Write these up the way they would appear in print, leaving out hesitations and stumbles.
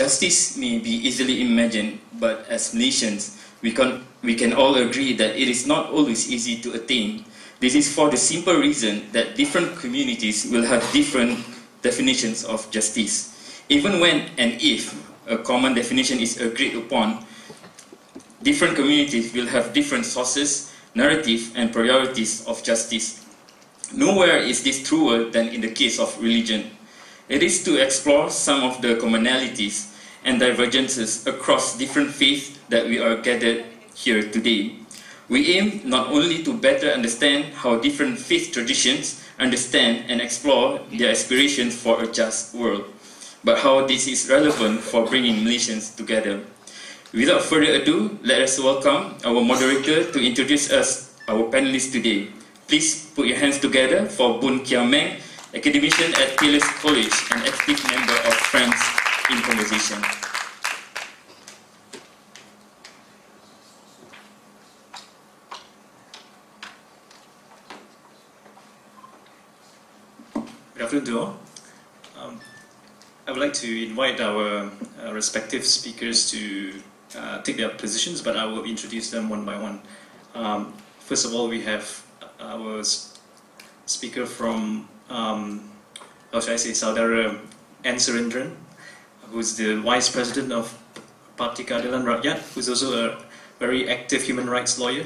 justice may be easily imagined, but as Malaysians, we can all agree that it is not always easy to attain. This is for the simple reason that different communities will have different definitions of justice. Even when and if a common definition is agreed upon, different communities will have different sources, narrative, and priorities of justice. Nowhere is this truer than in the case of religion. It is to explore some of the commonalities and divergences across different faiths that we are gathered here today. We aim not only to better understand how different faith traditions understand and explore their aspirations for a just world, but how this is relevant for bringing Malaysians together. Without further ado, let us welcome our moderator to introduce us, our panelists today. Please put your hands together for Boon Kia Meng, academician at Taylor's College and active member of Friends in Conversation. Good afternoon to all. I would like to invite our respective speakers to take their positions, but I will introduce them one by one. First of all, we have our speaker from, how should I say, Saudara N. Surendran, who's the Vice President of Parti Keadilan Rakyat, who's also a very active human rights lawyer.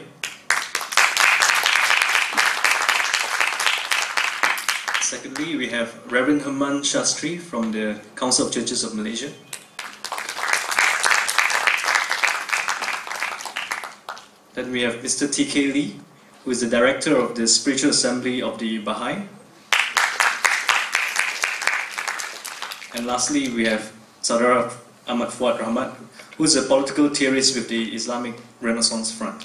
Secondly, we have Reverend Herman Shastri from the Council of Churches of Malaysia. Then we have Mr. T.K. Lee, who is the Director of the Spiritual Assembly of the Baha'i. And lastly, we have Saudara Ahmad Fuad Rahmat, who is a political theorist with the Islamic Renaissance Front.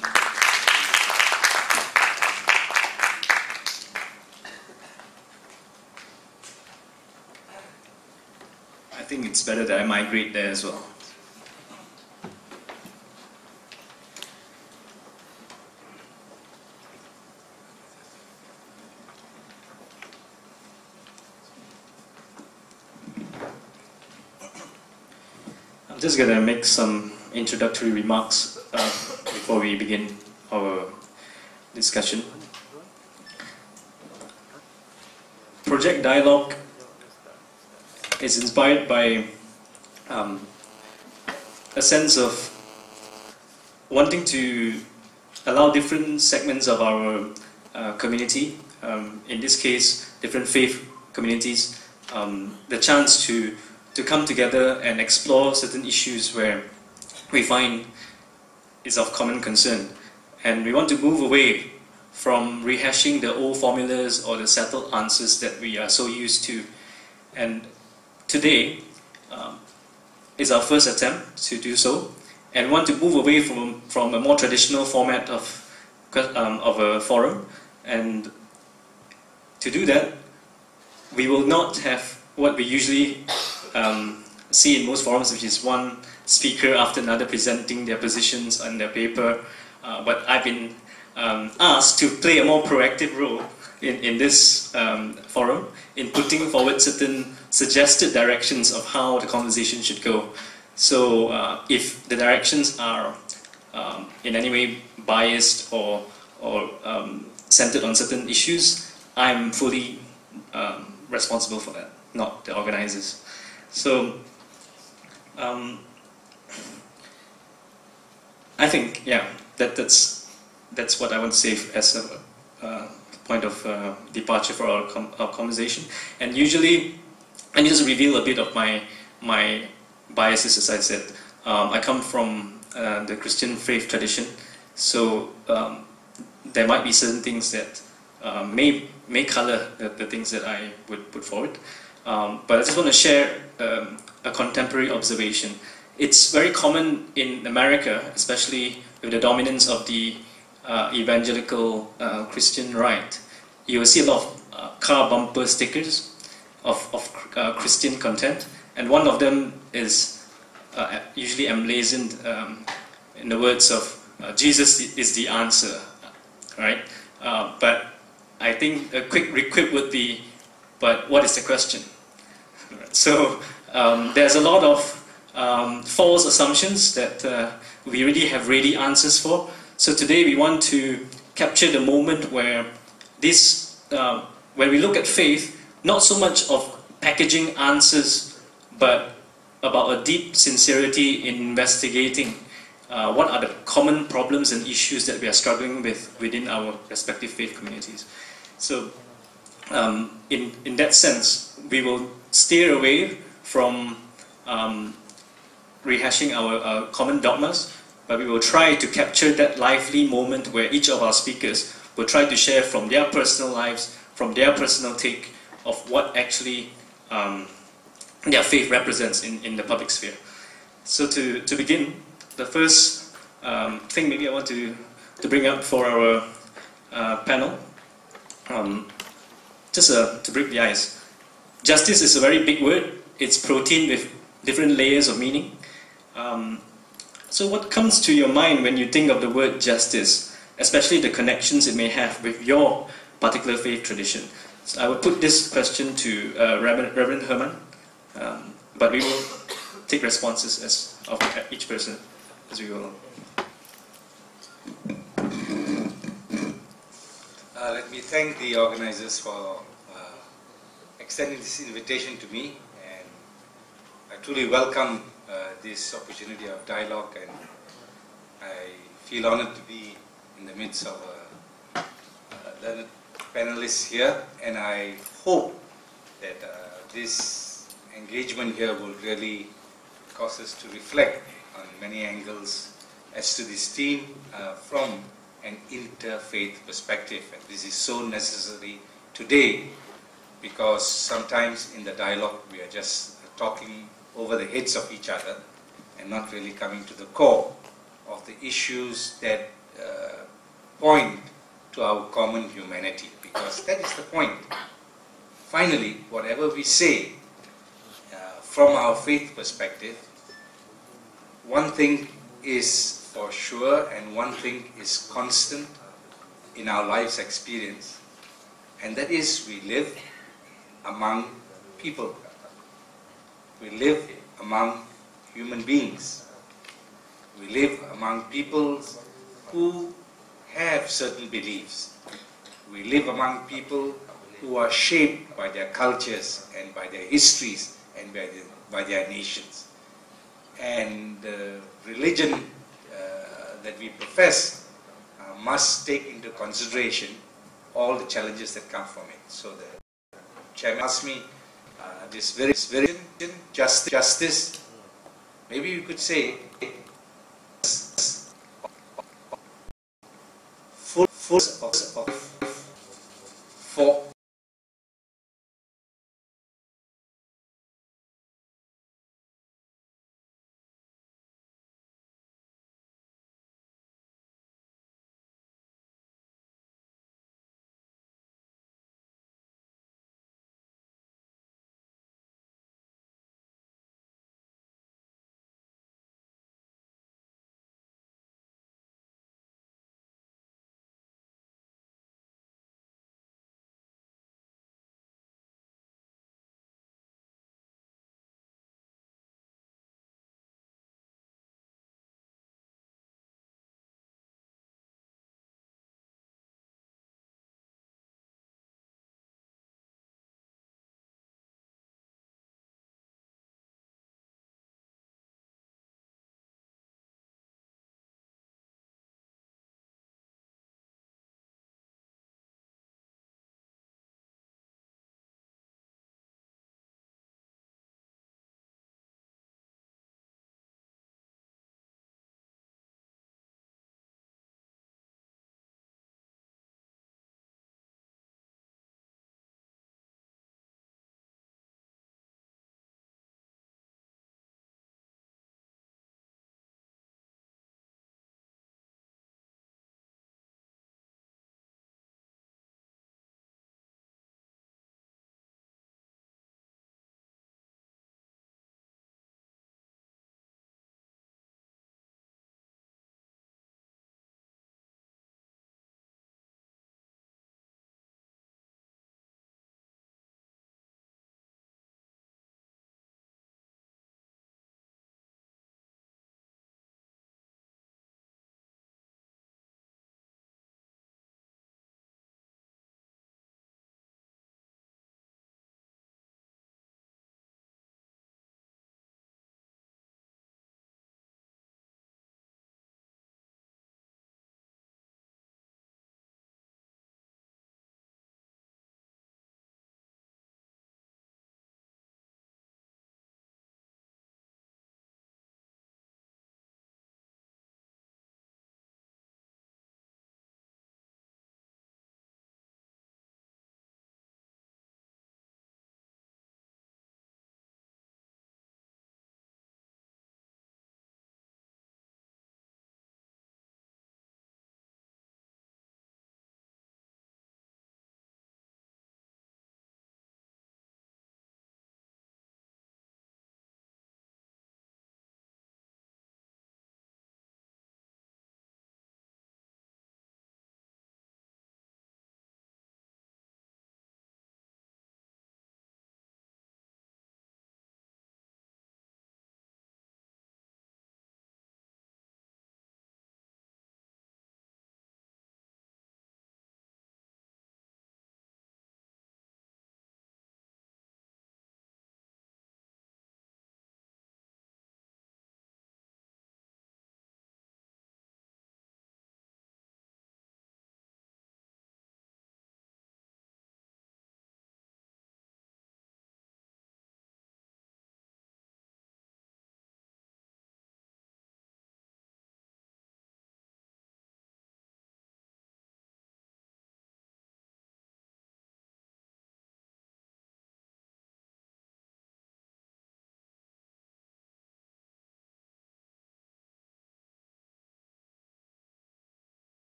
I think it's better that I migrate there as well. I'm just going to make some introductory remarks before we begin our discussion. Project Dialogue is inspired by a sense of wanting to allow different segments of our community, in this case different faith communities, the chance to come together and explore certain issues where we find is of common concern. And we want to move away from rehashing the old formulas or the settled answers that we are so used to. And today is our first attempt to do so, and want to move away from a more traditional format of a forum. And to do that, we will not have what we usually see in most forums, which is one speaker after another presenting their positions on their paper. But I've been asked to play a more proactive role in this forum, in putting forward certain suggested directions of how the conversation should go. So if the directions are in any way biased or centered on certain issues, I'm fully responsible for that, not the organizers. So I think, yeah, that's what I want to say as a point of departure for our conversation. And usually, and just reveal a bit of my biases, as I said. I come from the Christian faith tradition, so there might be certain things that may color the things that I would put forward. But I just want to share a contemporary observation. It's very common in America, especially with the dominance of the evangelical Christian right. You will see a lot of car bumper stickers of Christian content, and one of them is usually emblazoned in the words of Jesus is the answer, right? But I think a quick requip would be, but what is the question? So there's a lot of false assumptions that we really have ready answers for. So today we want to capture the moment where when we look at faith, not so much of packaging answers, but about a deep sincerity in investigating what are the common problems and issues that we are struggling with within our respective faith communities. So in that sense, we will steer away from rehashing our common dogmas, but we will try to capture that lively moment where each of our speakers will try to share from their personal lives, from their personal take of what actually their faith represents in the public sphere. So to begin, the first thing maybe I want to bring up for our panel, just to break the ice. Justice is a very big word. It's protein with different layers of meaning. So what comes to your mind when you think of the word justice, especially the connections it may have with your particular faith tradition? So I would put this question to Reverend Herman, but we will take responses of each person as we go along. Let me thank the organizers for extending this invitation to me, and I truly welcome this opportunity of dialogue, and I feel honored to be in the midst of learned panelists here, and I hope that this engagement here will really cause us to reflect on many angles as to this theme from an interfaith perspective. And this is so necessary today, because sometimes in the dialogue we are just talking over the heads of each other and not really coming to the core of the issues that point to our common humanity, because that is the point. Finally, whatever we say from our faith perspective, one thing is for sure and one thing is constant in our life's experience, and that is we live among people. We live among human beings. We live among people who have certain beliefs. We live among people who are shaped by their cultures and by their histories and by their nations. And the religion that we profess must take into consideration all the challenges that come from it. So the chairman asked me this very justice, maybe you could say full of